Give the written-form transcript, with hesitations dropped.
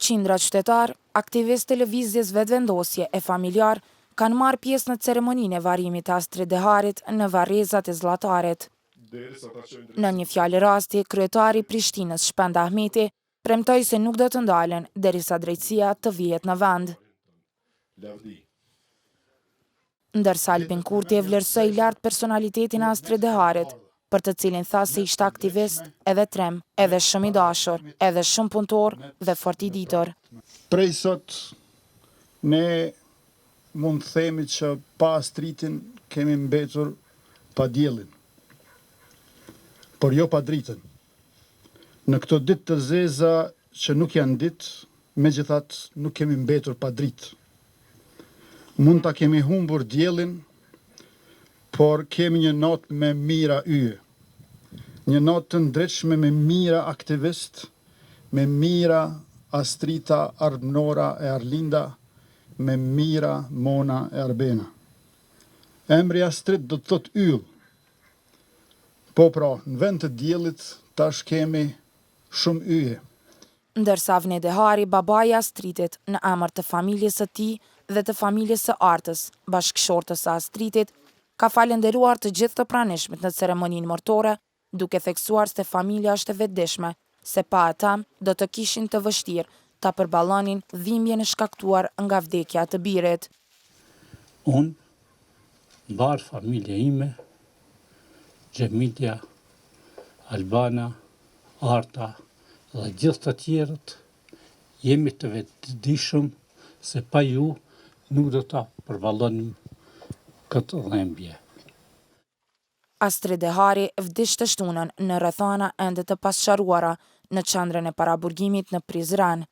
Qindra qytetar, aktivistë të lëvizjes vetëvendosje e familjar kanë marrë pjesë në ceremoninë e varimit të Astrid Deharit në varrezat e Zllatarit. Në një fjalë rasti, kryetari i Prishtinës Shpend Ahmeti premtoi se nuk do të ndalen derisa drejtësia të vihet në vend. Ndërsa Albin Kurti e vlerësoi lart personalitetin e Astrid Deharit, për të cilin tha se ishte aktivist, edhe trem, edhe shumë i dashur, edhe shumë punëtor dhe fort i ditur. Prej sot, ne mund të themi që pa Astridin kemi mbetur pa diellin, por jo pa dritën. Në këto ditë të zeza që nuk janë ditë, megjithatë nuk kemi mbetur pa dritë. Mund ta kemi humbur diellin, por kemi një natë me mira yje. Një natë të ndritshme me mira aktivist, me mira Astrita, Arbnora e Arlinda, me mira Mona e Arbena. Emri Astrid do të thotë yll. Po pra, në vend të diellit tash kemi shumë yje. Ndërsa Avni Dehari, babai i Astridit, në emër të familjes së tij dhe të familjes së Artës, bashkëshortës së Astridit, ka falenderuar të gjithë të pranishmit në ceremoninë martore, duke theksuar se familja është e vetëdijshme, se pa ata do të kishin të vështirë ta përballonin dhimbjen e shkaktuar nga vdekja e birit. Unë, mbar familja ime, Gjemilja, Albana, Arta dhe gjithë të tjerët, jemi të vetëdijshëm se pa ju nuk do ta përballonim këtë dhimbje. Astrid Dehari vdiq të shtunën në rrethana ende të pasqaruara në qendrën e paraburgimit në Prizren.